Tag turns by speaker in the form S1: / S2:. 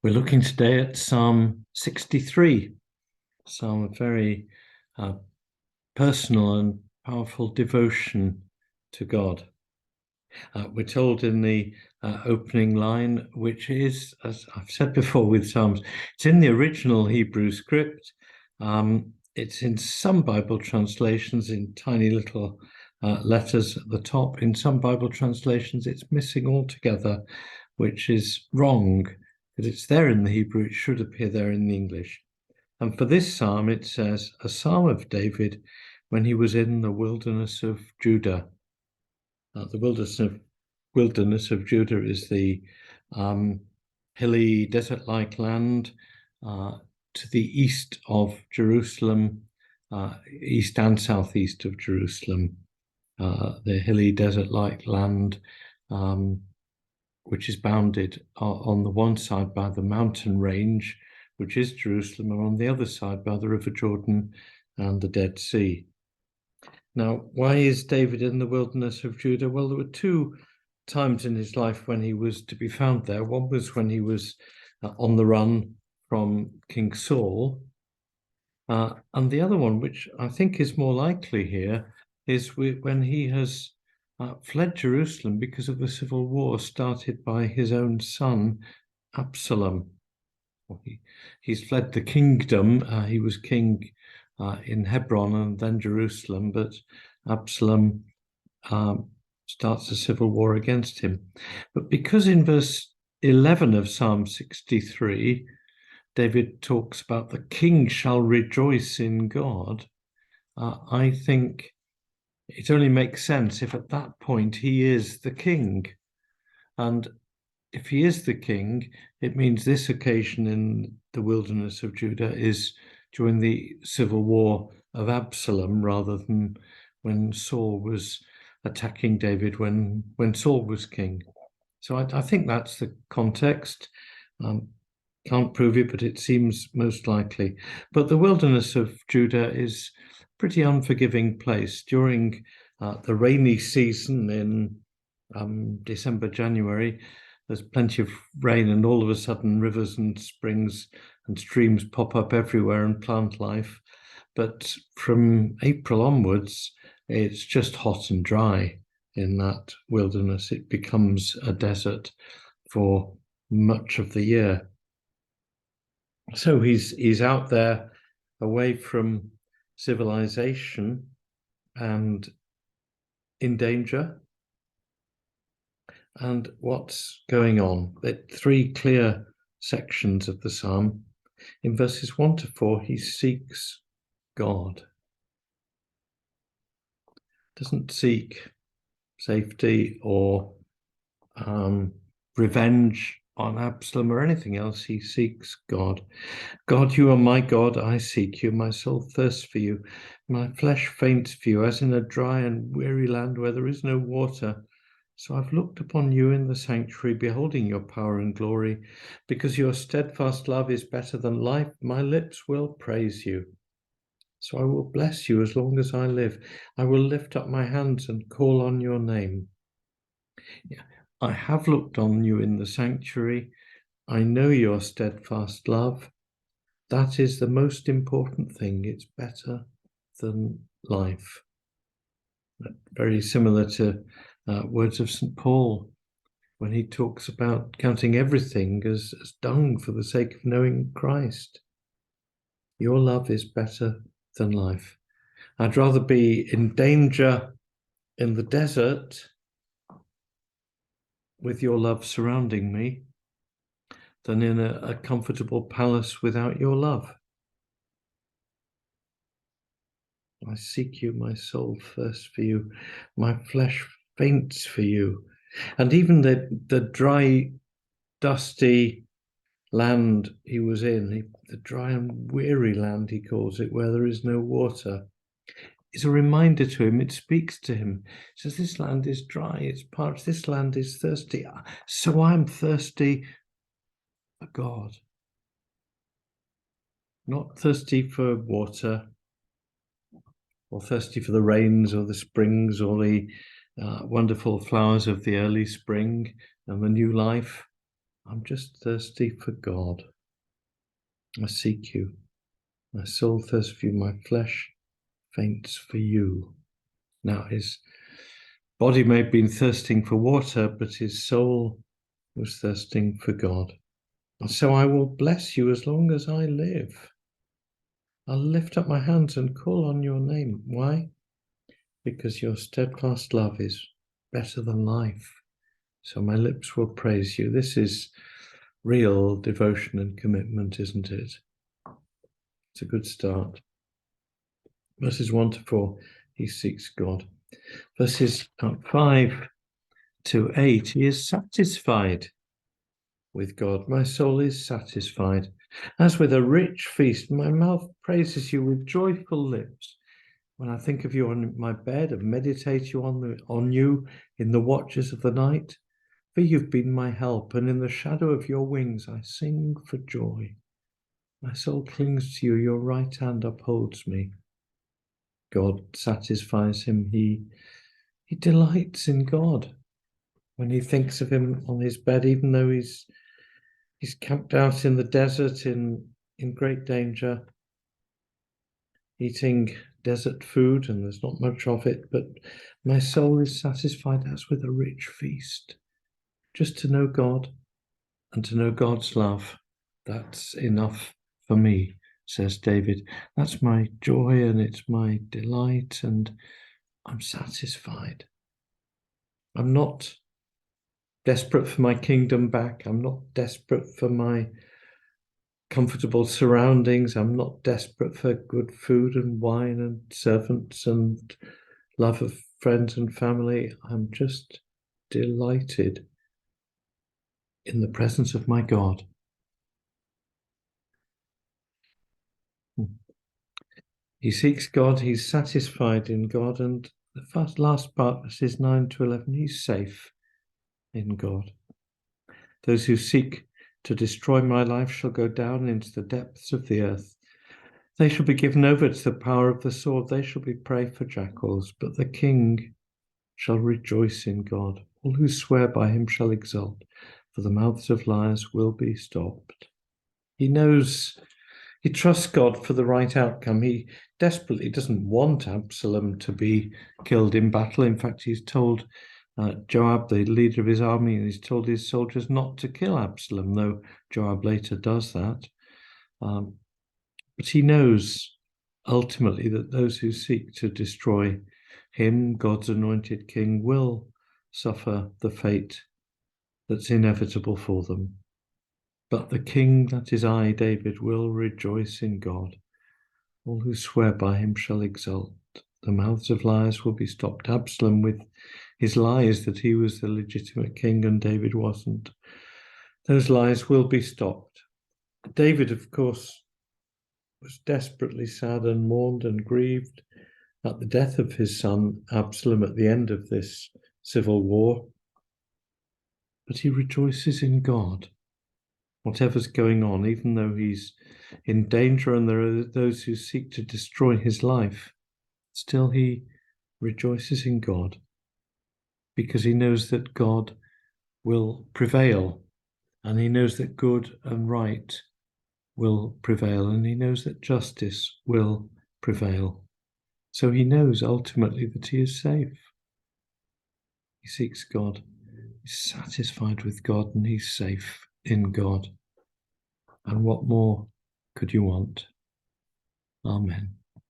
S1: We're looking today at Psalm 63, Psalm of very personal and powerful devotion to God. We're told in the opening line, which is, as I've said before with Psalms, it's in the original Hebrew script. It's in some Bible translations in tiny little letters at the top. In some Bible translations, it's missing altogether, which is wrong, because it's there in the Hebrew. It should appear there in the English. And for this psalm, it says, a psalm of David when he was in the wilderness of Judah. The wilderness of Judah is the hilly, desert-like land to the east of Jerusalem, east and southeast of Jerusalem. The hilly, desert-like land, which is bounded on the one side by the mountain range, which is Jerusalem, and on the other side by the River Jordan and the Dead Sea. Now, why is David in the wilderness of Judah? Well, there were two times in his life when he was to be found there. One was when he was on the run from King Saul. And the other one, which I think is more likely here, is when he has fled Jerusalem because of the civil war started by his own son, Absalom. He's fled the kingdom. He was king in Hebron and then Jerusalem, but Absalom starts a civil war against him. But because in verse 11 of Psalm 63, David talks about the king shall rejoice in God, I think it only makes sense if at that point he is the king. And if he is the king, it means this occasion in the wilderness of Judah is during the civil war of Absalom rather than when Saul was attacking David when Saul was king. So I think that's the context. Can't prove it, but it seems most likely. But the wilderness of Judah is a pretty unforgiving place. During the rainy season in December, January, there's plenty of rain, and all of a sudden rivers and springs and streams pop up everywhere and plant life. But from April onwards, it's just hot and dry in that wilderness. It becomes a desert for much of the year. So he's out there away from civilization and in danger. And what's going on? There are three clear sections of the psalm. In verses 1 to 4, he seeks God. Doesn't seek safety or revenge on Absalom or anything else. He seeks God. God, you are my God. I seek you. My soul thirsts for you. My flesh faints for you, as in a dry and weary land where there is no water. So I've looked upon you in the sanctuary, beholding your power and glory. Because your steadfast love is better than life, my lips will praise you. So I will bless you as long as I live. I will lift up my hands and call on your name. Yeah. I have looked on you in the sanctuary. I know your steadfast love. That is the most important thing. It's better than life. Very similar to words of St. Paul when he talks about counting everything as dung for the sake of knowing Christ. Your love is better than life. I'd rather be in danger in the desert with your love surrounding me than in a comfortable palace without your love. I seek you, my soul thirsts for you, my flesh faints for you. And even the dry, dusty land he was in, the dry and weary land, he calls it, where there is no water, is a reminder to him. It speaks to him. It says, this land is dry, it's parched, this land is thirsty. So I'm thirsty for God. Not thirsty for water, or thirsty for the rains or the springs or the wonderful flowers of the early spring and the new life. I'm just thirsty for God. I seek you. My soul thirsts for you. My flesh faints for you. Now his body may have been thirsting for water, but his soul was thirsting for God. And so I will bless you as long as I live. I'll lift up my hands and call on your name. Why? Because your steadfast love is better than life. So my lips will praise you. This is real devotion and commitment, isn't it? It's a good start. Verses 1 to 4, he seeks God. Verses 5 to 8, he is satisfied with God. My soul is satisfied. As with a rich feast, my mouth praises you with joyful lips. When I think of you on my bed and meditate on you in the watches of the night, for you've been my help, and in the shadow of your wings I sing for joy. My soul clings to you, your right hand upholds me. God satisfies him. He delights in God. When he thinks of him on his bed, even though he's camped out in the desert in great danger, eating desert food, and there's not much of it, but my soul is satisfied as with a rich feast. Just to know God and to know God's love, that's enough for me, says David. That's my joy and it's my delight, and I'm satisfied. I'm not desperate for my kingdom back. I'm not desperate for my comfortable surroundings. I'm not desperate for good food and wine and servants and love of friends and family. I'm just delighted in the presence of my God. He seeks God, he's satisfied in God, and the last part, verses 9 to 11, he's safe in God. Those who seek to destroy my life shall go down into the depths of the earth. They shall be given over to the power of the sword. They shall be prey for jackals, but the king shall rejoice in God. All who swear by him shall exult, for the mouths of liars will be stopped. He knows, he trusts God for the right outcome. He desperately doesn't want Absalom to be killed in battle. In fact, he's told Joab, the leader of his army, and he's told his soldiers not to kill Absalom, though Joab later does that. But he knows ultimately that those who seek to destroy him, God's anointed king, will suffer the fate that's inevitable for them. But the king, that is I, David, will rejoice in God. All who swear by him shall exult. The mouths of liars will be stopped. Absalom, with his lies that he was the legitimate king and David wasn't, those lies will be stopped. David, of course, was desperately sad and mourned and grieved at the death of his son Absalom at the end of this civil war. But he rejoices in God, whatever's going on, even though he's in danger and there are those who seek to destroy his life, still he rejoices in God because he knows that God will prevail, and he knows that good and right will prevail, and he knows that justice will prevail. So he knows ultimately that he is safe. He seeks God, he's satisfied with God, and he's safe in God. And what more could you want? Amen.